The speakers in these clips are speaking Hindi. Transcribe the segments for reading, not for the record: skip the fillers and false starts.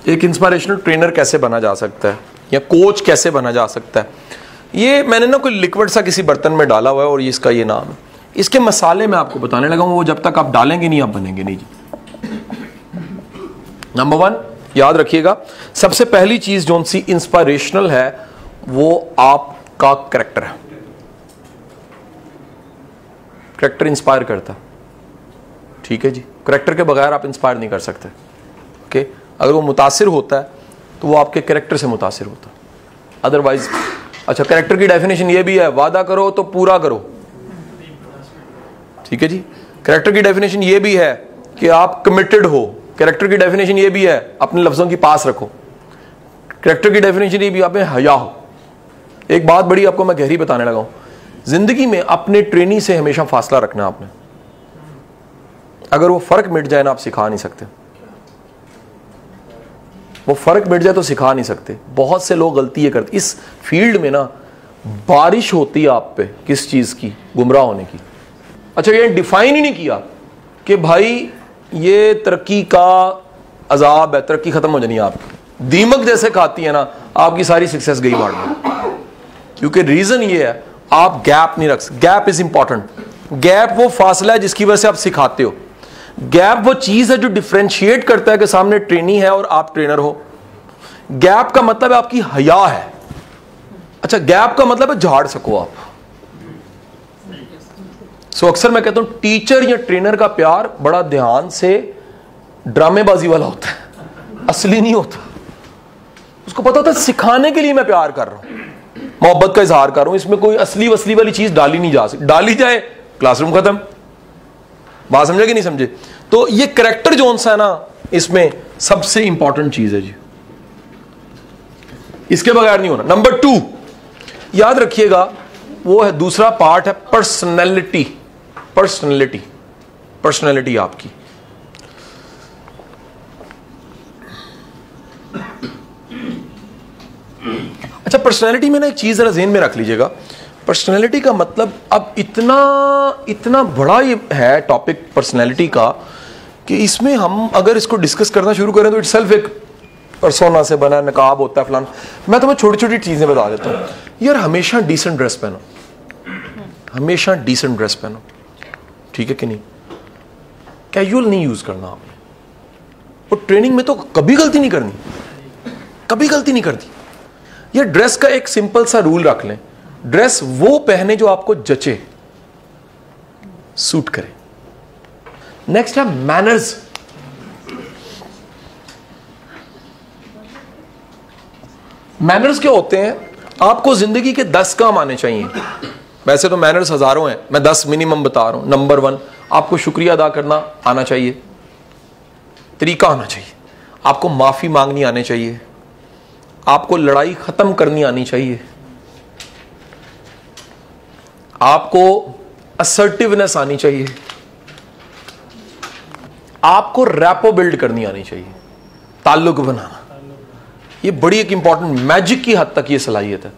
एक इंस्पिरेशनल ट्रेनर कैसे बना जा सकता है या कोच कैसे बना जा सकता है, ये मैंने ना कोई लिक्विड सा किसी बर्तन में डाला हुआ है और इसका ये नाम है। इसके मसाले मैं आपको बताने लगा हूं, वो जब तक आप डालेंगे नहीं आप बनेंगे नहीं जी। नंबर 1 याद रखिएगा, सबसे पहली चीज जो सी इंस्पिरेशनल है वो आपका कैरेक्टर है। कैरेक्टर इंस्पायर करता, ठीक है जी। कैरेक्टर के बगैर आप इंस्पायर नहीं कर सकते। ओके, अगर वो मुतासिर होता है तो वो आपके कैरेक्टर से मुतासिर होता है, अदरवाइज। अच्छा, कैरेक्टर की डेफिनेशन ये भी है, वादा करो तो पूरा करो, ठीक है जी। कैरेक्टर की डेफिनेशन ये भी है कि आप कमिटेड हो। कैरेक्टर की डेफिनेशन ये भी है अपने लफ्जों की पास रखो। कैरेक्टर की डेफिनेशन ये भी आप में हया हो। एक बात बड़ी आपको मैं गहरी बताने लगा हूं, जिंदगी में अपने ट्रेनी से हमेशा फासला रखना है आपने। अगर वो फर्क मिट जाए ना, आप सिखा नहीं सकते। वो फर्क मिट जाए तो सिखा नहीं सकते। बहुत से लोग गलती ये करते, इस फील्ड में ना बारिश होती है आप पे किस चीज की, गुमराह होने की। अच्छा, ये डिफाइन ही नहीं किया कि भाई ये तरक्की का अजाब है, तरक्की खत्म हो जानी है आपकी। दीमक जैसे खाती है ना, आपकी सारी सक्सेस गई बाढ़ में। क्योंकि रीजन ये है आप गैप नहीं रख सकते। Gap is important. गैप वो फासला है जिसकी वजह से आप सिखाते हो। गैप वो चीज है जो डिफरेंशिएट करता है कि सामने ट्रेनी है और आप ट्रेनर हो। गैप का मतलब है आपकी हया है। अच्छा, गैप का मतलब है झाड़ सको आप। सो अक्सर मैं कहता हूं टीचर या ट्रेनर का प्यार बड़ा ध्यान से ड्रामेबाजी वाला होता है, असली नहीं होता। उसको पता होता है सिखाने के लिए मैं प्यार कर रहा हूं, मोहब्बत का इजहार कर रहा हूं, इसमें कोई असली वसली वाली चीज डाली नहीं जा सकती। डाली जाए क्लासरूम खत्म। बात समझे कि नहीं समझे? तो ये कैरेक्टर जोन सा है ना, इसमें सबसे इंपॉर्टेंट चीज है जी, इसके बगैर नहीं होना। नंबर 2 याद रखिएगा, वो है दूसरा पार्ट है पर्सनैलिटी। पर्सनैलिटी, पर्सनैलिटी आपकी। अच्छा, पर्सनैलिटी में ना एक चीज जरा ज़हन में रख लीजिएगा। पर्सनैलिटी का मतलब अब इतना बड़ा ये है टॉपिक पर्सनैलिटी का कि इसमें हम अगर इसको डिस्कस करना शुरू करें तो इटसेल्फ एक पर्सोना से बना नकाब होता है फलान। मैं तुम्हें छोटी छोटी चीजें बता देता हूं यार। हमेशा डिसेंट ड्रेस पहनो, हमेशा डिसेंट ड्रेस पहनो, ठीक है कि नहीं? कैजुअल नहीं यूज करना आपने। और ट्रेनिंग में तो कभी गलती नहीं करनी, कभी गलती नहीं करती। ये ड्रेस का एक सिंपल सा रूल रख लें, ड्रेस वो पहने जो आपको जचे, सूट करे। नेक्स्ट है मैनर्स। मैनर्स क्या होते हैं? आपको जिंदगी के 10 काम आने चाहिए। वैसे तो मैनर्स हजारों हैं, मैं 10 मिनिमम बता रहा हूं। नंबर 1, आपको शुक्रिया अदा करना आना चाहिए, तरीका आना चाहिए। आपको माफी मांगनी आनी चाहिए, आपको लड़ाई खत्म करनी आनी चाहिए, आपको असर्टिवनेस आनी चाहिए, आपको रैपो बिल्ड करनी आनी चाहिए, ताल्लुक बनाना। ये बड़ी एक इंपॉर्टेंट, मैजिक की हद तक ये सलाहियत है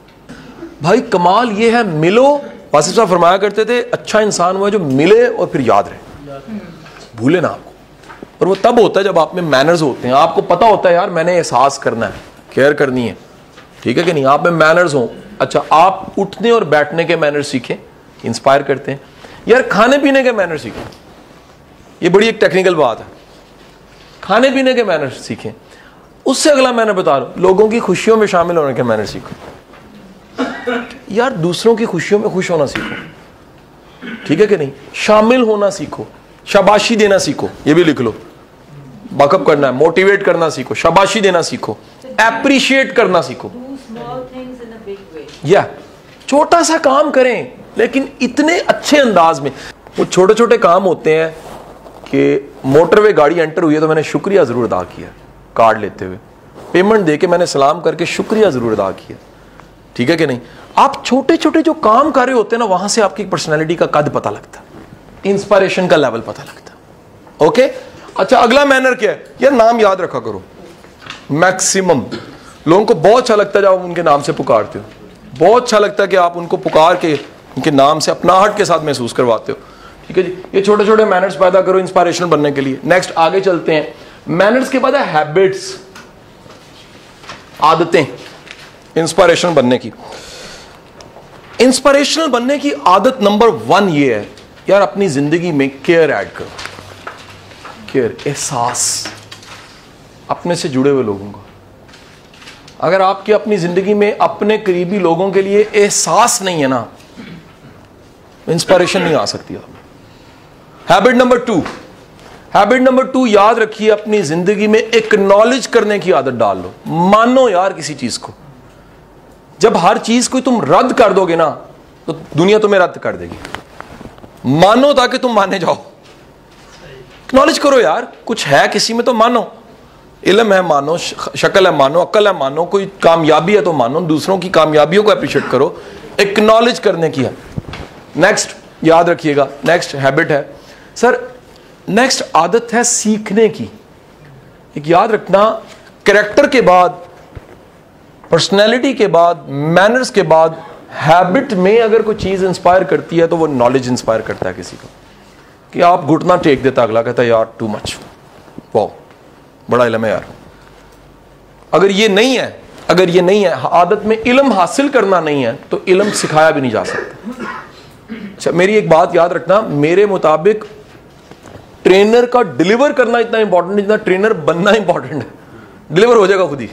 भाई। कमाल ये है, मिलो। वासिफ साहब फरमाया करते थे, अच्छा इंसान वो है जो मिले और फिर याद रहे, भूले ना आपको। और वो तब होता है जब आप में मैनर्स होते हैं। आपको पता होता है यार मैंने एहसास करना है, केयर करनी है, ठीक है कि नहीं? आप में मैनर्स हो। अच्छा, आप उठने और बैठने के मैनर्स सीखें, इंस्पायर करते हैं यार। खाने पीने के मैनर्स सीखें, ये बड़ी एक टेक्निकल बात है। खाने पीने के मैनर्स सीखें। उससे अगला मैंने बता रहा हूं, लोगों की खुशियों में शामिल होने के मैनर्स सीखो यार। दूसरों की खुशियों में खुश होना सीखो, ठीक है कि नहीं? शामिल होना सीखो, शाबाशी देना सीखो, ये भी लिख लो। बकअप करना है, मोटिवेट करना सीखो, शाबाशी देना सीखो, एप्रिशिएट करना सीखो। या छोटा सा काम करें लेकिन इतने अच्छे अंदाज में। वो छोटे छोटे काम होते हैं कि मोटरवे गाड़ी एंटर हुई है तो मैंने शुक्रिया जरूर अदा किया, कार्ड लेते हुए पेमेंट देके मैंने सलाम करके शुक्रिया जरूर अदा किया, ठीक है कि नहीं? आप छोटे छोटे जो काम कर रहे होते हैं ना, वहां से आपकी पर्सनैलिटी का कद पता लगता है, इंस्पिरेशन का लेवल पता लगता है। ओके, अच्छा अगला मैनर क्या है? यार नाम याद रखा करो। मैक्सिमम लोगों को बहुत अच्छा लगता है जब आप उनके नाम से पुकारते हो, बहुत अच्छा लगता है कि आप उनको पुकार के उनके नाम से अपनाहट के साथ महसूस करवाते हो, ठीक है जी? ये छोटे छोटे मैनर्स पैदा करो इंस्पिरेशनल बनने के लिए। नेक्स्ट आगे चलते हैं। मैनर्स के बाद है हैबिट्स। आदतें इंस्पिरेशनल बनने की। इंस्पिरेशनल बनने की आदत नंबर 1 ये है यार, अपनी जिंदगी में केयर ऐड करो। केयर, एहसास अपने से जुड़े हुए लोगों का। अगर आपकी अपनी जिंदगी में अपने करीबी लोगों के लिए एहसास नहीं है ना, इंस्पिरेशन नहीं आ सकती आप। हैबिट नंबर 2 याद रखिए, अपनी जिंदगी में एक्नॉलेज करने की आदत डाल लो। मानो यार किसी चीज को, जब हर चीज को तुम रद्द कर दोगे ना तो दुनिया तुम्हें रद्द कर देगी। मानो ताकि तुम माने जाओ। एक्नॉलेज करो यार, कुछ है किसी में तो मानो। इल्म है मानो, शक्ल है मानो, अक्ल है मानो, कोई कामयाबी है तो मानो, दूसरों की कामयाबियों को अप्रिशिएट करो। एक्नॉलेज करने की है। नेक्स्ट याद रखिएगा, नेक्स्ट हैबिट है सर, नेक्स्ट आदत है सीखने की। एक याद रखना, कैरेक्टर के बाद, पर्सनैलिटी के बाद, मैनर्स के बाद हैबिट में अगर कोई चीज इंस्पायर करती है तो वो नॉलेज इंस्पायर करता है किसी को। कि आप घुटना टेक देता, अगला कहता है यार टू मच, वाओ बड़ा इल्म है यार। अगर ये नहीं है आदत में इल्म हासिल करना नहीं है तो इल्म सिखाया भी नहीं जा सकता। अच्छा, मेरी एक बात याद रखना, मेरे मुताबिक ट्रेनर का डिलीवर करना इतना इंपॉर्टेंट है जितना ट्रेनर बनना इंपॉर्टेंट है। डिलीवर हो जाएगा खुद ही।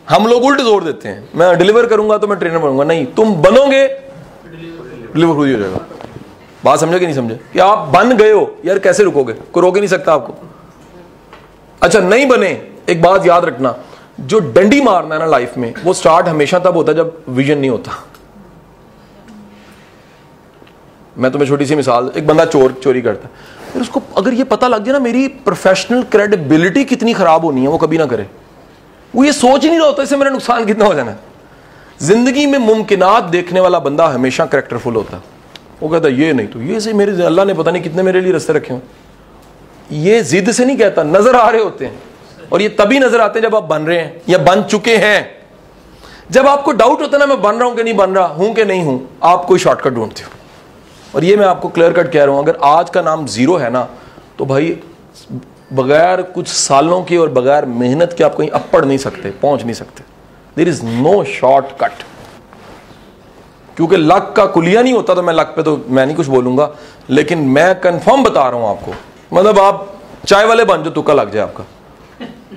हम लोग उल्ट जोर देते हैं, मैं डिलीवर करूंगा तो मैं ट्रेनर बनूंगा। नहीं, तुम बनोगे डिलीवर खुद ही हो जाएगा। बात समझे कि नहीं समझे? कि आप बन गए हो यार, कैसे रुकोगे? कोई रोक ही नहीं सकता आपको। अच्छा नहीं बने, एक बात याद रखना, जो डंडी मारना है ना लाइफ में, वो स्टार्ट हमेशा तब होता है जब विजन नहीं होता। मैं तुम्हें छोटी सी मिसाल, एक बंदा चोरी करता है, फिर उसको अगर ये पता लग जाए ना मेरी प्रोफेशनल क्रेडिबिलिटी कितनी खराब होनी है, वो कभी ना करे। वो ये सोच ही नहीं रहा होता इससे मेरा नुकसान कितना हो जाना। जिंदगी में मुमकिनात देखने वाला बंदा हमेशा कैरेक्टरफुल होता है। वो कहता है ये नहीं तो ये से, मेरे अल्लाह ने पता नहीं कितने मेरे लिए रास्ते रखे हो। ये जिद से नहीं कहता, नजर आ रहे होते हैं। और ये तभी नजर आते हैं जब आप बन रहे हैं या बन चुके हैं। जब आपको डाउट होता है ना मैं बन रहा हूं कि नहीं बन रहा हूं कि नहीं हूं, आप कोई शॉर्टकट ढूंढते हो। और ये मैं आपको क्लियर कट कह रहा हूं, अगर आज का नाम जीरो है ना तो भाई बगैर कुछ सालों के और बगैर मेहनत के आप कहीं अब पढ़ नहीं सकते, पहुंच नहीं सकते। There is no shortcut. क्योंकि लक का कुलिया नहीं होता तो मैं लक पे तो मैं नहीं कुछ बोलूंगा, लेकिन मैं कंफर्म बता रहा हूं आपको। मतलब आप चाय वाले बन जो तुक्का लग जाए आपका,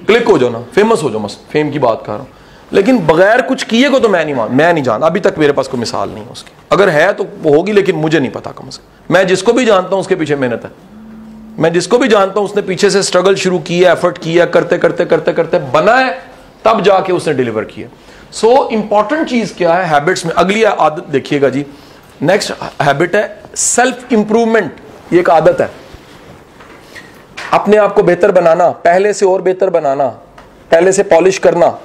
क्लिक हो जाओ ना, फेमस हो जाओ, मस्त फेम की बात कर रहा हूं। लेकिन बगैर कुछ किए को तो मैं नहीं जानता। अभी तक मेरे पास कोई मिसाल नहीं है उसकी। अगर है तो वो होगी, लेकिन मुझे नहीं पता। कम से कम मैं जिसको भी जानता हूं उसके पीछे मेहनत है। मैं जिसको भी जानता हूं उसने पीछे से स्ट्रगल शुरू किया, एफर्ट किया, करते करते करते करते बना है, तब जाके उसने डिलीवर किया। सो इंपॉर्टेंट चीज क्या है हैबिट्स में? अगली आदत देखिएगा जी, नेक्स्ट हैबिट है सेल्फ इंप्रूवमेंट। ये एक आदत है, अपने आप को बेहतर बनाना, पहले से और बेहतर बनाना, पहले से पॉलिश करना।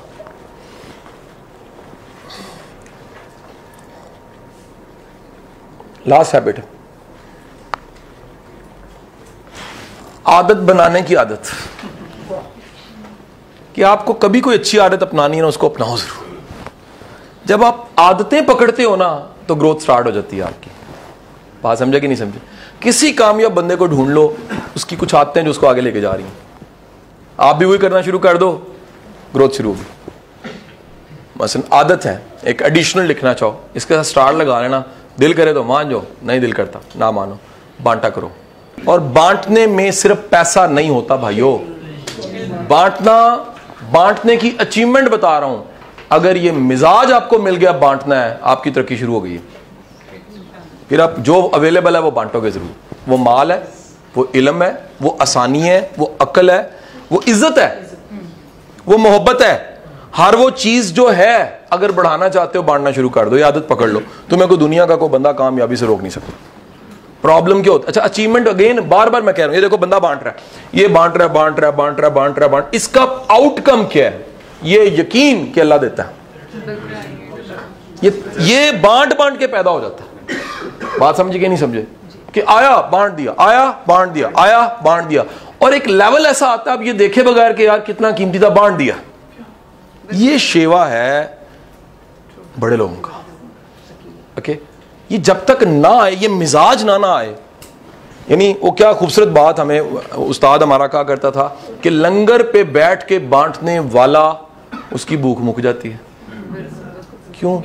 लास्ट हैबिट है आदत बनाने की आदत। कि आपको कभी कोई अच्छी आदत अपनानी है ना, उसको अपनाओ जरूर। जब आप आदतें पकड़ते हो ना तो ग्रोथ स्टार्ट हो जाती है आपकी। बात समझे कि नहीं समझे? किसी कामयाब बंदे को ढूंढ लो, उसकी कुछ आदतें जो उसको आगे लेके जा रही हैं। आप भी वही करना शुरू कर दो, ग्रोथ शुरू होगी। मसलन आदत है एक एडिशनल लिखना चाहो, इसके साथ स्टार लगा लेना। दिल करे तो मान जाओ, नहीं दिल करता ना मानो, बांटा करो। और बांटने में सिर्फ पैसा नहीं होता भाइयों, बांटने की अचीवमेंट बता रहा हूं। अगर ये मिजाज आपको मिल गया बांटना है, आपकी तरक्की शुरू हो गई है। फिर आप जो अवेलेबल है वो बांटोगे जरूर। वो माल है, वो इल्म है, वो आसानी है, वो अक्ल है, वो इज्जत है, वो मोहब्बत है। हर वो चीज जो है अगर बढ़ाना चाहते हो बांटना शुरू कर दो, ये आदत पकड़ लो। तुम्हें कोई दुनिया का कोई बंदा कामयाबी से रोक नहीं सकता। प्रॉब्लम क्या होता है? अच्छा अचीवमेंट, अगेन बार बार मैं कह रहा हूं, ये देखो बंदा बांट रहा है, ये बांट रहा है, इसका आउटकम क्या है? ये यकीन कि अल्लाह देता है। ये बांट के पैदा हो जाता है। बात समझे कि नहीं समझे? कि आया बांट दिया, आया बांट दिया, आया बांट दिया, और एक लेवल ऐसा आता है आप ये देखे बगैर कि यार कितना कीमती था, बांट दिया। ये शेवा है बड़े लोगों का। ओके, ये जब तक ना आए, ये मिजाज ना आए, यानी वो क्या खूबसूरत बात हमें उस्ताद हमारा कहा करता था कि लंगर पे बैठ के बांटने वाला उसकी भूख मुक जाती है। क्यों?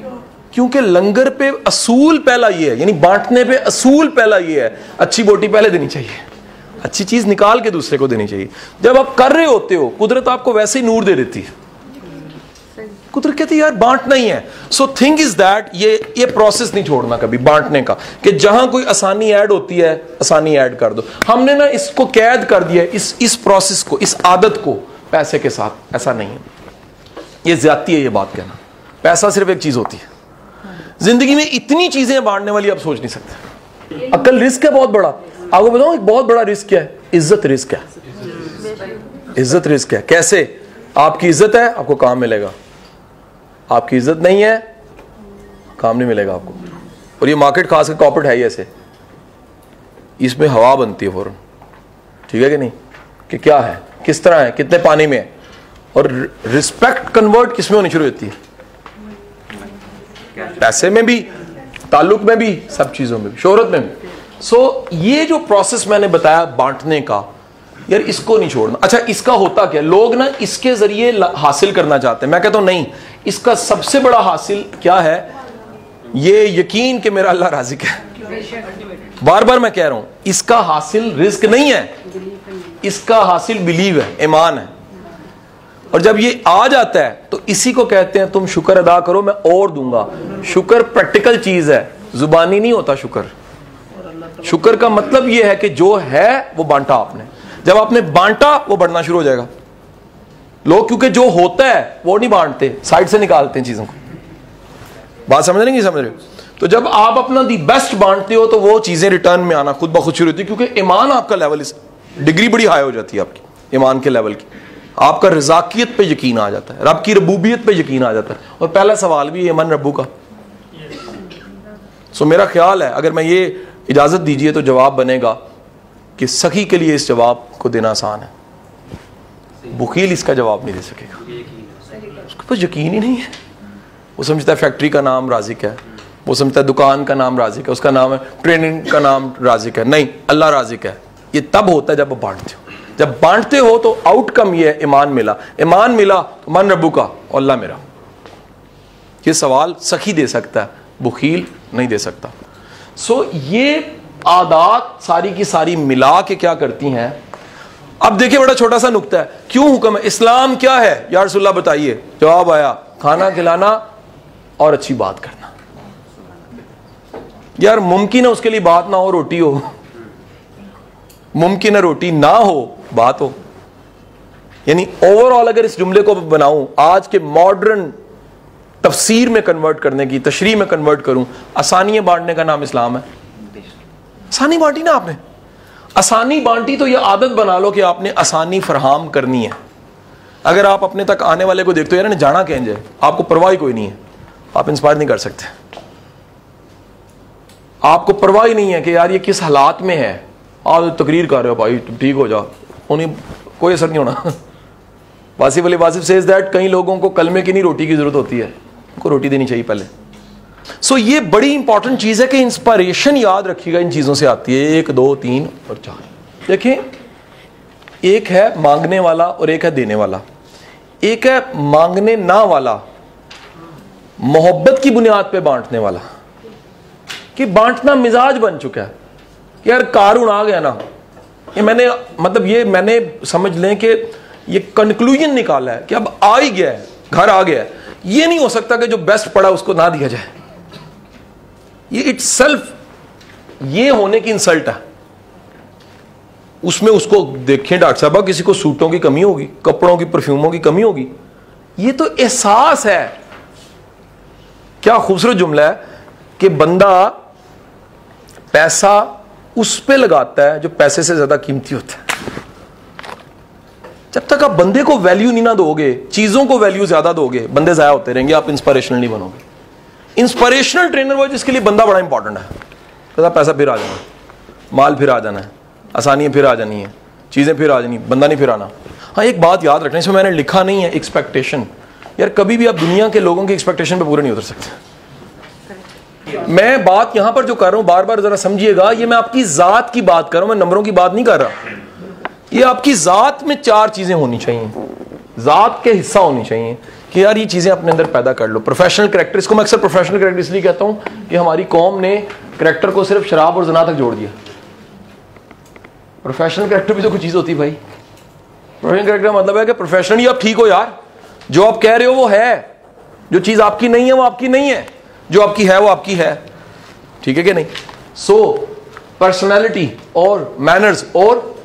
क्योंकि लंगर पे असूल पहला ये है, यानी बांटने पे असूल पहला ये है, अच्छी बोटी पहले देनी चाहिए, अच्छी चीज निकाल के दूसरे को देनी चाहिए। जब आप कर रहे होते हो, कुदरत आपको वैसे ही नूर दे देती है। कुदरत कहती है यार बांटना ही है। सो थिंग इज दैट ये प्रोसेस नहीं छोड़ना कभी बांटने का, कि जहां कोई आसानी ऐड होती है आसानी ऐड कर दो। हमने ना इसको कैद कर दिया है, इस प्रोसेस को, इस आदत को पैसे के साथ। ऐसा नहीं है, ये ज्यादती है ये बात कहना। पैसा सिर्फ एक चीज होती है, जिंदगी में इतनी चीजें बांटने वाली आप सोच नहीं सकते। अकल रिस्क है बहुत बड़ा। आपको बताऊं एक बहुत बड़ा रिस्क क्या है? इज्जत रिस्क है। इज्जत रिस्क है। कैसे? आपकी इज्जत है आपको काम मिलेगा, आपकी इज्जत नहीं है काम नहीं मिलेगा आपको। और ये मार्केट खासकर कॉर्पोरेट है ही ऐसे, इसमें हवा बनती है फौरन, ठीक है कि नहीं, कि क्या है, किस तरह है, कितने पानी में है। और रिस्पेक्ट कन्वर्ट किस में होनी शुरू होती है? पैसे में भी, ताल्लुक में भी, सब चीजों में भी, शोहरत में भी। सो ये जो प्रोसेस मैंने बताया बांटने का, यार इसको नहीं छोड़ना। अच्छा इसका होता क्या? लोग ना इसके जरिए हासिल करना चाहते हैं। मैं कहता हूं नहीं, इसका सबसे बड़ा हासिल क्या है? ये यकीन कि मेरा अल्लाह राज़िक है। बार बार मैं कह रहा हूं, इसका हासिल रिस्क नहीं है, इसका हासिल बिलीव है, ईमान है। और जब ये आ जाता है तो इसी को कहते हैं तुम शुक्र अदा करो मैं और दूंगा। शुक्र प्रैक्टिकल चीज है, जुबानी नहीं होता शुक्र। शुक्र का मतलब यह है कि जो है वो बांटा आपने, जब आपने बांटा वो बढ़ना शुरू हो जाएगा। लोग क्योंकि जो होता है वो नहीं बांटते, साइड से निकालते हैं चीजों को। बात समझ रहे नहीं समझ रहे? तो जब आप अपना दी बेस्ट बांटते हो तो वो चीजें रिटर्न में आना खुद ब खुद शुरू होती है, क्योंकि ईमान आपका लेवल, इस डिग्री बड़ी हाई हो जाती है आपकी ईमान के लेवल की। आपका रज़ाकियत पे यकीन आ जाता है, रब की रबूबियत पे यकीन आ जाता है। और पहला सवाल भी है मन रब्बू का। सो मेरा ख्याल है, अगर मैं ये इजाजत दीजिए तो जवाब बनेगा कि सखी के लिए इस जवाब को देना आसान है, बुखील इसका जवाब नहीं दे सकेगा, उसके पास यकीन ही नहीं है। वो समझता है फैक्ट्री का नाम राज़िक है, वो समझता है दुकान का नाम राज़िक है, उसका नाम है ट्रेनिंग का नाम राज़िक है। नहीं, अल्लाह राज़िक है। ये तब होता है जब आप बांटते हो। जब बांटते हो तो आउटकम ये है, ईमान मिला। ईमान मिला तो मन रब्बू का और अल्लाह मेरा। ये सवाल सखी दे सकता है, बुखील नहीं दे सकता। सो ये आदात सारी की सारी मिला के क्या करती हैं? अब देखिए बड़ा छोटा सा नुक्ता है, क्यों हुक्म है? इस्लाम क्या है या रसूलुल्लाह बताइए? जवाब आया, खाना खिलाना और अच्छी बात करना। यार मुमकिन है उसके लिए बात ना हो, रोटी हो, मुमकिन है रोटी ना हो बात हो। यानी ओवरऑल अगर इस जुमले को बनाऊं, आज के मॉडर्न तफसीर में कन्वर्ट करने की, तशरीह में कन्वर्ट करूं, आसानियां बांटने का नाम इस्लाम है। आसानी बांटी ना आपने, आसानी बांटी तो यह आदत बना लो कि आपने आसानी फराहम करनी है। अगर आप अपने तक आने वाले को देखते हो यार जाना कहीं जाए, आपको परवाह कोई नहीं है, आप इंस्पायर नहीं कर सकते। आपको परवाह ही नहीं है कि यार ये किस हालात में है, आप तकरीर कर रहे हो भाई तुम ठीक हो जाओ, उन्हें कोई असर नहीं होना। वासिफ अली वासिफ सेज दैट कई लोगों को कलमे की नहीं रोटी की जरूरत होती है, उनको रोटी देनी चाहिए पहले। सो ये बड़ी इंपॉर्टेंट चीज है कि इंस्पिरेशन याद रखिएगा इन चीजों से आती है, 1 2 3 और 4। देखिए एक है मांगने वाला और एक है देने वाला। एक है मांगने ना वाला, मोहब्बत की बुनियाद पे बांटने वाला, कि बांटना मिजाज बन चुका है कि यार कारून आ गया ना, ये मैंने मतलब ये मैंने समझ लें कि ये कंक्लूजन निकाला है कि अब आ ही गया है, घर आ गया है। ये नहीं हो सकता कि जो बेस्ट पड़ा उसको ना दिया जाए। ये इटसेल्फ ये होने की इंसल्ट है। उसमें उसको देखें डॉक्टर साहब, किसी को सूटों की कमी होगी, कपड़ों की, परफ्यूमों की कमी होगी, ये तो एहसास है। क्या खूबसूरत जुमला है कि बंदा पैसा उस पे लगाता है जो पैसे से ज्यादा कीमती होता है। जब तक आप बंदे को वैल्यू नहीं ना दोगे, चीजों को वैल्यू ज्यादा दोगे, बंदे जाया होते रहेंगे, आप इंस्पिरेशनल नहीं बनोगे। इंस्पिरेशनल ट्रेनर वो जिसके लिए बंदा बड़ा इंपॉर्टेंट है। तो पैसा फिर आ जाना, माल फिर आ जाना है, आसानियां फिर आ जानी है, चीजें फिर आ जानी, बंदा नहीं फिर आना। हाँ एक बात याद रखना, इसमें मैंने लिखा नहीं है एक्सपेक्टेशन। यार कभी भी आप दुनिया के लोगों की एक्सपेक्टेशन पे पूरे नहीं उतर सकते। मैं बात यहां पर जो कर रहा हूं, बार बार जरा समझिएगा, ये मैं आपकी जात की बात कर रहा हूं, मैं नंबरों की बात नहीं कर रहा। ये आपकी जात में 4 चीजें होनी चाहिए, जात के हिस्सा होनी चाहिए कि यार ये चीज़ें अपने अंदर पैदा कर लो। प्रोफेशनल कैरेक्टर, इसको मैं अक्सर प्रोफेशनल कैरेक्टर इसलिए कहता हूँ कि हमारी कौम ने कैरेक्टर को सिर्फ शराब और ज़ना तक जोड़ दिया। प्रोफेशनल कैरेक्टर भी तो कुछ चीज़ होती है भाई। प्रोफेशनल कैरेक्टर मतलब है कि प्रोफेशनली आप ठीक हो यार, जो आप कह रहे हो वो है, जो चीज़ आपकी नहीं है वो आपकी नहीं है, जो आपकी है वो आपकी है, ठीक है कि नहीं। सो पर्सनैलिटी और मैनर्स, और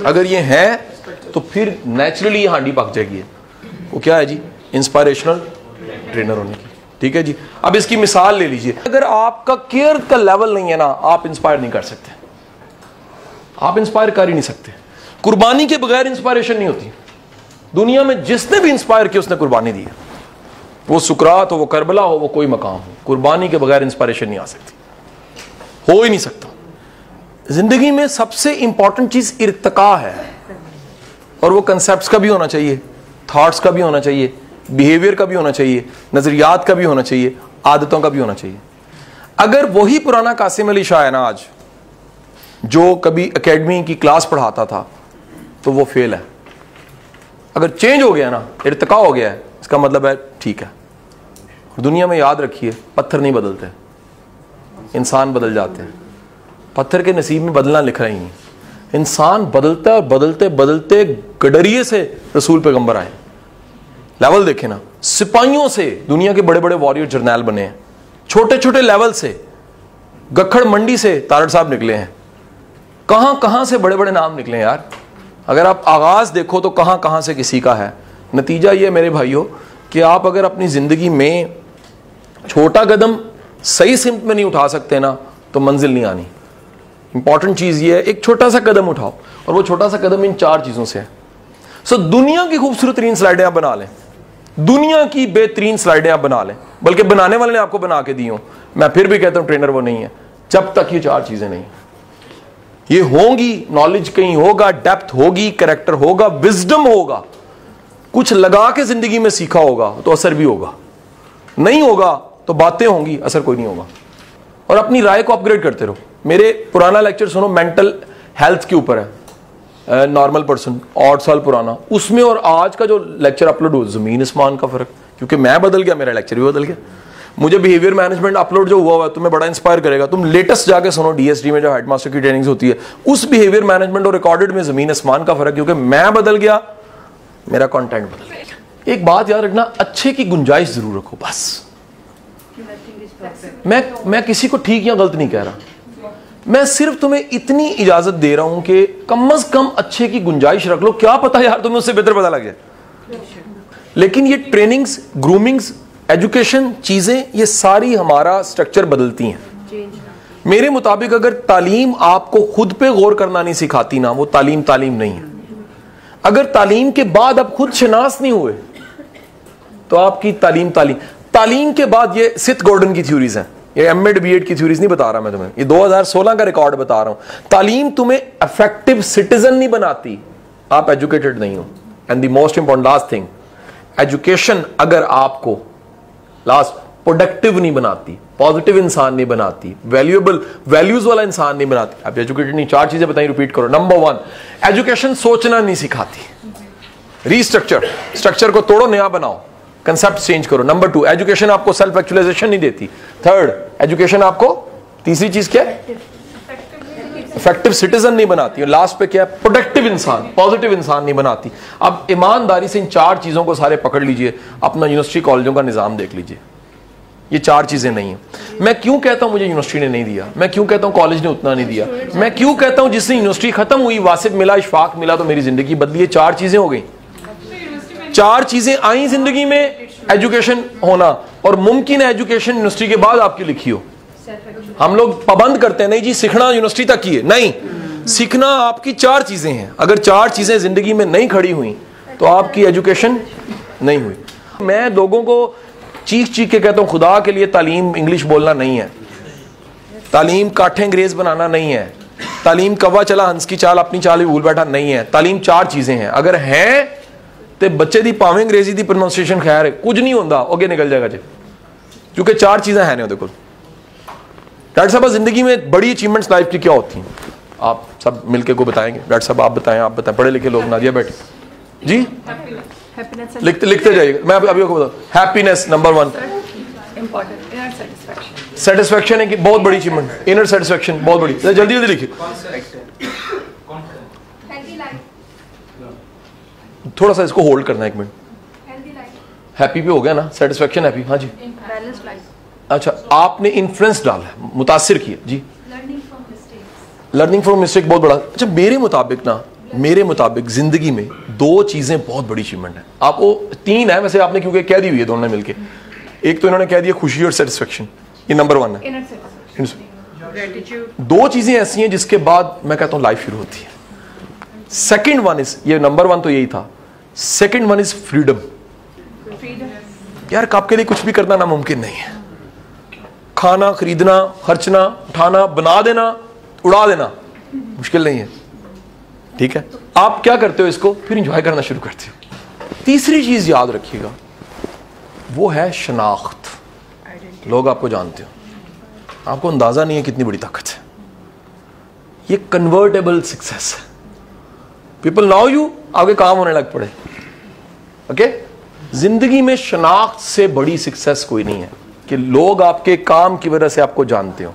अगर ये है तो फिर नेचुरली ये हांडी पक जाएगी। वो क्या है जी? इंस्पायरेशनल ट्रेनर होने की, ठीक है जी। अब इसकी मिसाल ले लीजिए, अगर आपका केयर का लेवल नहीं है ना, आप इंस्पायर नहीं कर सकते, आप इंस्पायर कर ही नहीं सकते। कुर्बानी के बगैर इंस्पायरेशन नहीं होती। दुनिया में जिसने भी इंस्पायर किया उसने कुर्बानी दी है, वो सुकरात हो, वो करबला हो, वो कोई मकाम हो, कुर्बानी के बगैर इंस्पायरेशन नहीं आ सकती, हो ही नहीं सकता। जिंदगी में सबसे इंपॉर्टेंट चीज इर्तिका है, और वो कंसेप्ट्स का भी होना चाहिए, थॉट्स का भी होना चाहिए, बिहेवियर का भी होना चाहिए, नजरियात का भी होना चाहिए, आदतों का भी होना चाहिए। अगर वही पुराना कासिम अली शाह है ना आज, जो कभी एकेडमी की क्लास पढ़ाता था, तो वो फेल है। अगर चेंज हो गया ना, इर्तिका हो गया है, इसका मतलब है ठीक है। दुनिया में याद रखिए, पत्थर नहीं बदलते, इंसान बदल जाते हैं। पत्थर के नसीब में बदलना लिखा ही नहीं, इंसान बदलता है। बदलते बदलते गडरिए से रसूल पैगंबर आए। लेवल देखे ना, सिपाहियों से दुनिया के बड़े बड़े वॉरियर जर्नैल बने हैं, छोटे छोटे लेवल से, गखड़ मंडी से तारड़ साहब निकले हैं, कहां कहां से बड़े बड़े नाम निकले हैं यार। अगर आप आगाज देखो तो कहां कहां से किसी का है। नतीजा ये मेरे भाइयों कि आप अगर अपनी जिंदगी में छोटा कदम सही सिमत में नहीं उठा सकते ना, तो मंजिल नहीं आनी। इंपॉर्टेंट चीज ये है, एक छोटा सा कदम उठाओ, और वो छोटा सा कदम इन 4 चीजों से है। सो दुनिया की खूबसूरत तरीन स्लाइडें आप बना लें, दुनिया की बेहतरीन स्लाइडें आप बना लें, बल्कि बनाने वाले ने आपको बना के दी हो। मैं फिर भी कहता हूं ट्रेनर वो नहीं है जब तक ये 4 चीजें नहीं, ये होंगी। नॉलेज कहीं होगा, डेप्थ होगी, कैरेक्टर होगा, विजडम होगा, कुछ लगा के जिंदगी में सीखा होगा तो असर भी होगा, नहीं होगा तो बातें होंगी, असर कोई नहीं होगा। और अपनी राय को अपग्रेड करते रहो। मेरे पुराना लेक्चर सुनो, मेंटल हेल्थ के ऊपर है, नॉर्मल पर्सन, 8 साल पुराना, उसमें और आज का जो लेक्चर अपलोड हुआ, जमीन आसमान का फर्क। क्योंकि मैं बदल गया, मेरा लेक्चर भी बदल गया। मुझे बिहेवियर मैनेजमेंट अपलोड जो हुआ है तुम्हें बड़ा इंस्पायर करेगा। तुम लेटेस्ट जाके सुनो, डीएसडी में जो हेडमास्टर की ट्रेनिंग्स होती है, उस बिहेवियर मैनेजमेंट और रिकॉर्डेड में जमीन आसमान का फर्क। क्योंकि मैं बदल गया, मेरा कंटेंट बदल गया। एक बात याद रखना, अच्छे की गुंजाइश जरूर रखो बस। मैं किसी को ठीक या गलत नहीं कह रहा, मैं सिर्फ तुम्हें इतनी इजाजत दे रहा हूं कि कम से कम अच्छे की गुंजाइश रख लो। क्या पता यार तुम्हें उससे बेहतर पता लग जाए। लेकिन ये ट्रेनिंग्स, ग्रूमिंग्स, एजुकेशन चीजें, ये सारी हमारा स्ट्रक्चर बदलती हैं। मेरे मुताबिक अगर तालीम आपको खुद पे गौर करना नहीं सिखाती ना, वो तालीम नहीं है। अगर तालीम के बाद आप खुद शनास नहीं हुए तो आपकी तालीम के बाद, ये सिथ गॉर्डन की थ्योरीज हैं, ये एमएड बीएड की थ्योरीज नहीं बता रहा मैं तुम्हें, ये 2016 का रिकॉर्ड बता रहा हूं। तालीम तुम्हें इफेक्टिव सिटीजन नहीं बनाती, आप एजुकेटेड नहीं हो। And the most important last thing, education अगर आपको प्रोडक्टिव नहीं बनाती, पॉजिटिव इंसान नहीं बनाती, वैल्यूज वाला इंसान नहीं बनाती, आप एजुकेटेड नहीं। 4 चीजें बताइए, रिपीट करो। नंबर 1, एजुकेशन सोचना नहीं सिखाती, स्ट्रक्चर को तोड़ो, नया बनाओ, कंसेप्ट चेंज करो। नंबर 2, एजुकेशन आपको सेल्फ एक्चुअलाइजेशन नहीं देती। 3rd, एजुकेशन आपको, तीसरी चीज क्या है, इफेक्टिव सिटीजन नहीं बनाती। और लास्ट पे क्या है, प्रोडक्टिव इंसान, पॉजिटिव इंसान नहीं बनाती। अब ईमानदारी से इन 4 चीजों को सारे पकड़ लीजिए, अपना यूनिवर्सिटी कॉलेजों का निजाम देख लीजिए, ये 4 चीजें नहीं है। मैं क्यों कहता हूं मुझे यूनिवर्सिटी ने नहीं दिया, मैं क्यों कहता हूं कॉलेज ने उतना नहीं दिया, मैं क्यों कहता हूं जिससे यूनिवर्सिटी खत्म हुई, वासिफ मिला, इशफाक मिला, तो मेरी जिंदगी बदली। 4 चीजें हो गई, 4 चीजें आई जिंदगी में, एजुकेशन होना, और मुमकिन है एजुकेशन यूनिवर्सिटी के बाद आपकी लिखी हो। हम लोग पाबंद करते हैं, नहीं जी सीखना यूनिवर्सिटी तक ही है, नहीं, सीखना आपकी 4 चीजें हैं। अगर 4 चीजें जिंदगी में नहीं खड़ी हुई तो आपकी एजुकेशन नहीं हुई। मैं लोगों को चीख के कहता हूं, खुदा के लिए तालीम इंग्लिश बोलना नहीं है, तालीम काठे अंग्रेज बनाना नहीं है, तालीम कवा चला हंस की चाल अपनी चाल भी भूल बैठा नहीं है। तालीम 4 चीजें हैं, अगर हैं तो बच्चे दी भावें अंग्रेजी दी प्रोनाउंसिएशन खैर है, कुछ नहीं होता, आगे निकल जाएगा जी, क्योंकि 4 चीजें हैं नहीं। देखो डॉक्टर साहब, जिंदगी में बड़ी अचीवमेंट्स लाइफ की क्या होती हैं, आप सब मिलके को बताएंगे। डॉक्टर साहब आप बताएं, पढ़े लिखे लोग, नादिया बैठे जी, लिखते जाइएगा, मैं अभी आपको बताऊं। Happiness number 1, important inner satisfaction. Satisfaction है कि बहुत बड़ी अचीवमेंट, इनर सेटिस्फैक्शन बहुत बड़ी। जल्दी जल्दी लिखिए, थोड़ा सा इसको होल्ड करना है 1 मिनट। हैप्पी भी हो गया ना, सेटिस्फैक्शन हैप्पी, हाँ जी। Balanced life. अच्छा, आपने इन्फ्लुएंस डाला है, मुतासिर किया जी। लर्निंग फ्रॉम मिस्टेक बहुत बड़ा। अच्छा, मेरे मुताबिक जिंदगी में 2 चीजें बहुत बड़ी अचीवमेंट है। आपको 3 है वैसे, आपने क्योंकि कह दी हुई है दोनों ने मिलके। एक तो इन्होंने कह दिया खुशी और सेटिस्फेक्शन, ये नंबर 1 है। ग्रेटिट्यूड। 2 चीजें ऐसी हैं जिसके बाद मैं कहता हूं लाइफ शुरू होती है। सेकंड वन इज, ये नंबर 1 तो यही था, सेकंड वन इज फ्रीडम। यार आपके लिए कुछ भी करना नामुमकिन नहीं है। खाना खरीदना, खर्चना, उठाना, बना देना, उड़ा देना मुश्किल नहीं है, ठीक है। आप क्या करते हो, इसको फिर इंजॉय करना शुरू करते हो। तीसरी चीज याद रखिएगा, वो है शनाख्त। लोग आपको जानते हो, आपको अंदाजा नहीं है कितनी बड़ी ताकत है। ये कन्वर्टेबल सक्सेस है। पीपल नाउ यू, आगे काम होने लग पड़े। ओके, जिंदगी में शनाख्त से बड़ी सक्सेस कोई नहीं है कि लोग आपके काम की वजह से आपको जानते हो।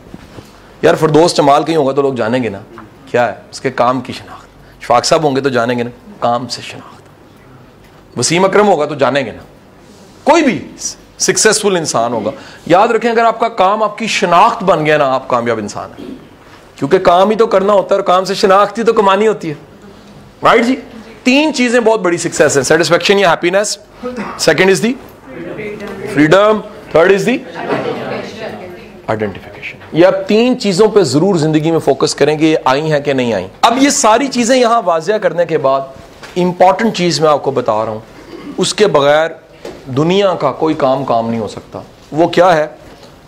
यार फरदौस जमाल कहीं होगा तो लोग जानेंगे ना, क्या है उसके काम की शनाख्त। शफाक साहब होंगे तो जानेंगे ना, काम से शनाख्त। वसीम अकरम होगा तो जानेंगे ना, कोई भी सक्सेसफुल इंसान होगा। याद रखें, अगर आपका काम आपकी शनाख्त बन गया ना, आप कामयाब इंसान है। क्योंकि काम ही तो करना होता है और काम से शनाख्त ही तो कमानी होती है, राइट जी। 3 चीजें बहुत बड़ी सक्सेस है, सेटिस्फेक्शन या happiness, second is the freedom, third is the identification. ये आप 3 चीजों पे जरूर जिंदगी में फोकस करेंगे, ये आई हैं कि नहीं आई। अब ये सारी चीजें यहां वाजिया करने के बाद इंपॉर्टेंट चीज मैं आपको बता रहा हूं, उसके बगैर दुनिया का कोई काम नहीं हो सकता। वो क्या है,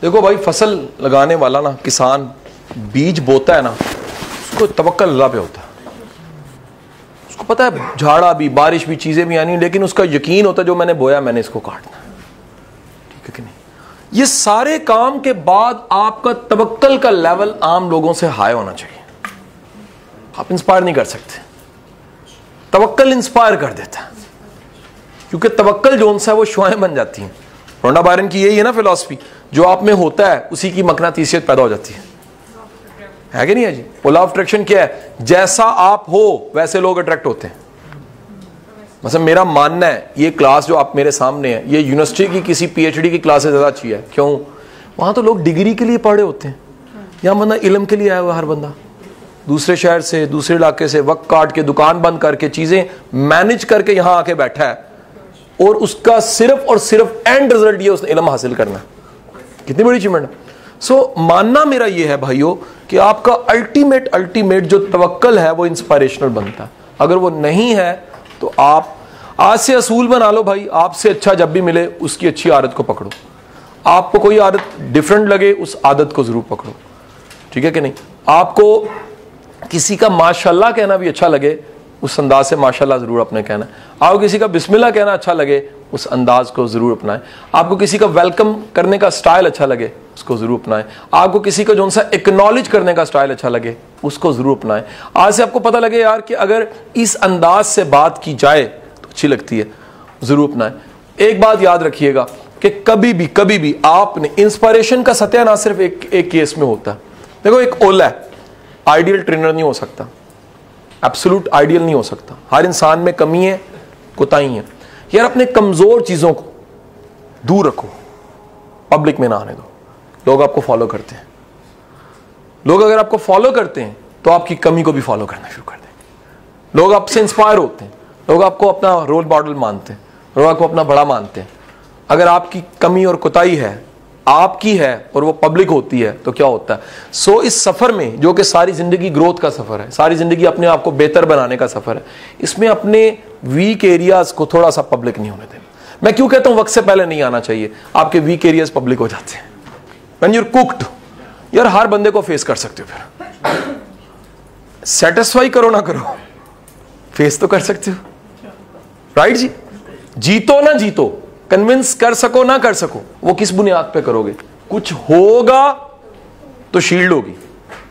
देखो भाई, फसल लगाने वाला ना, किसान बीज बोता है ना, उसको तवक्कल अल्लाह पे होता है। उसको पता है झाड़ा भी, बारिश भी, चीजें भी आनी, लेकिन उसका यकीन होता है जो मैंने बोया मैंने इसको काटना है, ठीक है कि नहीं। ये सारे काम के बाद आपका तवक्कल का लेवल आम लोगों से हाई होना चाहिए। आप इंस्पायर नहीं कर सकते, तवक्कल इंस्पायर कर देता है, क्योंकि तवक्कल जो सा है वो शुआएं बन जाती हैं। रोंडा बायरन की यही है ना फिलॉसफी, जो आप में होता है उसी की मकनातीसियत पैदा हो जाती है कि नहीं है जी। लॉ ऑफ अट्रैक्शन क्या है, जैसा आप हो वैसे लोग अट्रैक्ट होते हैं। मतलब मेरा मानना है, ये क्लास जो आप मेरे सामने है, ये यूनिवर्सिटी की किसी PhD की क्लास से ज्यादा अच्छी है। क्यों? वहां तो लोग डिग्री के लिए पढ़े होते हैं, यहाँ बंदा इल्म के लिए आया हुआ, हर बंदा दूसरे शहर से, दूसरे इलाके से वक्त काट के, दुकान बंद करके, चीजें मैनेज करके यहाँ आके बैठा है, और उसका सिर्फ और सिर्फ एंड रिजल्ट ये उसने इल्म हासिल करना। कितनी बड़ी अचीवमेंट है। सो मानना मेरा ये है भाइयों कि आपका अल्टीमेट जो तवक्कल है वो इंस्पायरेशनल बनता है। अगर वो नहीं है तो आप आज से असूल बना लो भाई, आपसे अच्छा जब भी मिले उसकी अच्छी आदत को पकड़ो। आपको कोई आदत डिफरेंट लगे, उस आदत को जरूर पकड़ो, ठीक है कि नहीं। आपको किसी का माशाल्लाह कहना भी अच्छा लगे, उस अंदाज से माशाल्लाह जरूर अपने कहना है। आपको किसी का बिस्मिल्लाह कहना अच्छा लगे, उस अंदाज को जरूर अपनाएं। आपको किसी का वेलकम करने का स्टाइल अच्छा लगे, उसको जरूर अपनाएं। आपको किसी का जो सा एक्नॉलेज करने का स्टाइल अच्छा लगे, उसको जरूर अपनाएं। आज से आपको पता लगे यार कि अगर इस अंदाज से बात की जाए तो अच्छी लगती है, जरूर अपनाएं। एक बात याद रखिएगा कि कभी भी आपने इंस्पिरेशन का सत्यानाश सिर्फ एक केस में होता है। देखो, एक ओला है, आइडियल ट्रेनर नहीं हो सकता, एब्सोल्यूट आइडियल नहीं हो सकता। हर इंसान में कमी है, कोताही है। यार अपने कमजोर चीजों को दूर रखो, पब्लिक में ना आने दो। लोग आपको फॉलो करते हैं, लोग अगर आपको फॉलो करते हैं तो आपकी कमी को भी फॉलो करना शुरू कर देंगे। लोग आपसे इंस्पायर होते हैं, लोग आपको अपना रोल मॉडल मानते हैं, लोग आपको अपना बड़ा मानते हैं। अगर आपकी कमी और कोताही है, आपकी है, और वो पब्लिक होती है तो क्या होता है। सो इस सफर में, जो कि सारी जिंदगी ग्रोथ का सफर है, सारी जिंदगी अपने आप को बेहतर बनाने का सफर है, इसमें अपने वीक एरियाज को थोड़ा सा पब्लिक नहीं होने देना। मैं क्यों कहता हूं वक्त से पहले नहीं आना चाहिए, आपके वीक एरियाज पब्लिक हो जाते हैं। व्हेन यू आर कुक्ड, यार हर बंदे को फेस कर सकते हो, फिर सेटिस्फाई करो ना करो, फेस तो कर सकते हो, राइट जी। जीतो ना जीतो, कन्विंस कर सको ना कर सको, वो किस बुनियाद पे करोगे। कुछ होगा तो शील्ड होगी,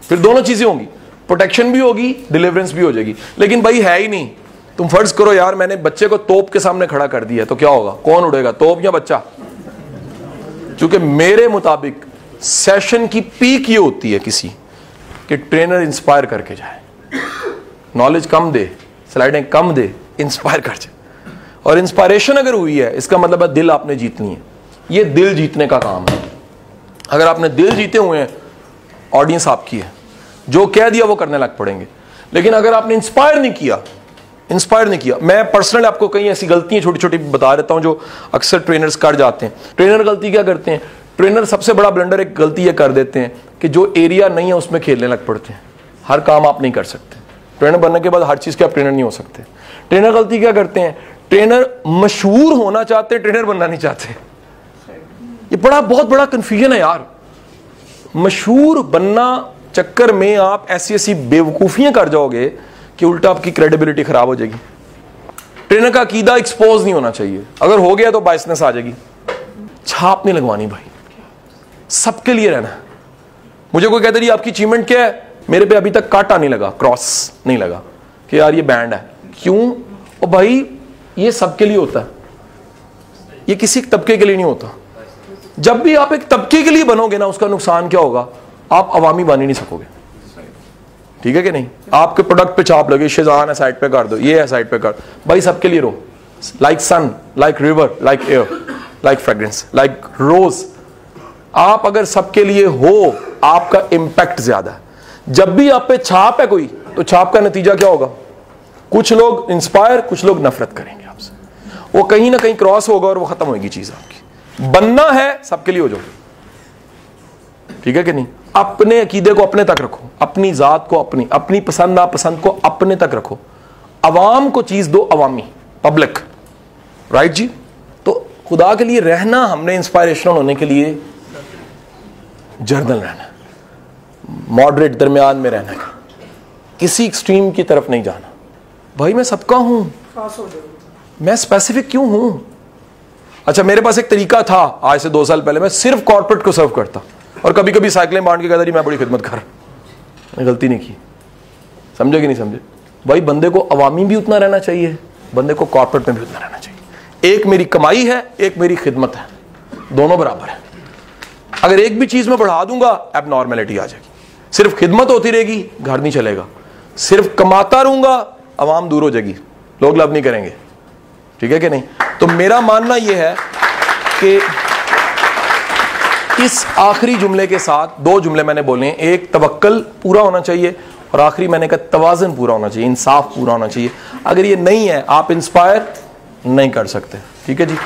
फिर दोनों चीजें होंगी, प्रोटेक्शन भी होगी, डिलीवरेंस भी हो जाएगी। लेकिन भाई है ही नहीं, तुम फर्ज करो यार मैंने बच्चे को तोप के सामने खड़ा कर दिया, तो क्या होगा? कौन उड़ेगा, तोप या बच्चा? क्योंकि मेरे मुताबिक सेशन की पीक ये होती है किसी कि ट्रेनर इंस्पायर करके जाए, नॉलेज कम दे, स्लाइडें कम दे, इंस्पायर कर जाए। और इंस्पायरेशन अगर हुई है इसका मतलब है दिल आपने जीतनी है। ये दिल जीतने का काम है। अगर आपने दिल जीते हुए हैं, ऑडियंस आपकी है, जो कह दिया वो करने लग पड़ेंगे। लेकिन अगर आपने इंस्पायर नहीं किया, मैं पर्सनली आपको कई ऐसी गलतियां छोटी छोटी बता देता हूं जो अक्सर ट्रेनर्स कर जाते हैं। ट्रेनर गलती क्या करते हैं? ट्रेनर सबसे बड़ा ब्लंडर एक गलती ये कर देते हैं कि जो एरिया नहीं है उसमें खेलने लग पड़ते हैं। हर काम आप नहीं कर सकते। ट्रेनर बनने के बाद हर चीज के आप ट्रेनर नहीं हो सकते। ट्रेनर गलती क्या करते हैं? ट्रेनर मशहूर होना चाहते हैं, ट्रेनर बनना नहीं चाहते। ये बहुत बड़ा कंफ्यूजन है यार। मशहूर बनना चक्कर में आप ऐसी ऐसी बेवकूफियां कर जाओगे कि उल्टा आपकी क्रेडिबिलिटी खराब हो जाएगी। ट्रेनर का अकीदा एक्सपोज नहीं होना चाहिए। अगर हो गया तो बायसनेस आ जाएगी। छाप नहीं लगवानी भाई, सबके लिए रहना। मुझे कोई कहता है आपकी अचीवमेंट क्या है, मेरे पे अभी तक कांटा नहीं लगा, क्रॉस नहीं लगा कि यार ये बैंड है। क्यों? ओ भाई ये सबके लिए होता है, ये किसी तबके के लिए नहीं होता। जब भी आप एक तबके के लिए बनोगे ना, उसका नुकसान क्या होगा? आप अवामी बन ही नहीं सकोगे। ठीक है कि नहीं? आपके प्रोडक्ट पे छाप लगे, शेजान है साइड पे कर दो, ये है साइड पे कर, भाई सबके लिए रहो। Like sun, like river, like air, like fragrance, like rose. आप अगर सबके लिए हो, आपका इंपैक्ट ज्यादा है। जब भी आप पे छाप है कोई, तो छाप का नतीजा क्या होगा? कुछ लोग इंस्पायर, कुछ लोग नफरत करेंगे आपसे। वो कहीं ना कहीं क्रॉस होगा और वो खत्म होगी चीज आपकी। बनना है सबके लिए हो जाओ। ठीक है कि नहीं? अपने अकीदे को अपने तक रखो, अपनी जात को अपनी पसंद नापसंद को अपने तक रखो। अवाम को चीज दो, अवामी, पब्लिक। राइट जी? तो खुदा के लिए रहना, हमने इंस्पायरेशनल होने के लिए जर्नल रहना, मॉडरेट दरमियान में रहना, किसी एक्सट्रीम की तरफ नहीं जाना। भाई मैं सबका हूं, मैं स्पेसिफिक क्यों हूं? अच्छा मेरे पास एक तरीका था आज से 2 साल पहले, मैं सिर्फ कॉर्पोरेट को सर्व करता और कभी कभी साइकिलें बांट के कहता जी मैं बड़ी खिदमत कर। मैं गलती नहीं की। समझे कि नहीं समझे? भाई बंदे को अवामी भी उतना रहना चाहिए, बंदे को कॉर्पोरेट में भी उतना रहना चाहिए। एक मेरी कमाई है, एक मेरी खिदमत है, दोनों बराबर है। अगर एक भी चीज में बढ़ा दूंगा एबनॉर्मेलिटी आ जाएगी। सिर्फ खिदमत होती रहेगी, घर नहीं चलेगा। सिर्फ कमाता रहूंगा, अवाम दूर हो जाएगी, लोग लव नहीं करेंगे। ठीक है कि नहीं? तो मेरा मानना यह है कि इस आखिरी जुमले के साथ 2 जुमले मैंने बोले हैं। एक, तवक्कल पूरा होना चाहिए, और आखिरी मैंने कहा तवाज़ुन पूरा होना चाहिए, इंसाफ पूरा होना चाहिए। अगर ये नहीं है, आप इंस्पायर नहीं कर सकते। ठीक है जी?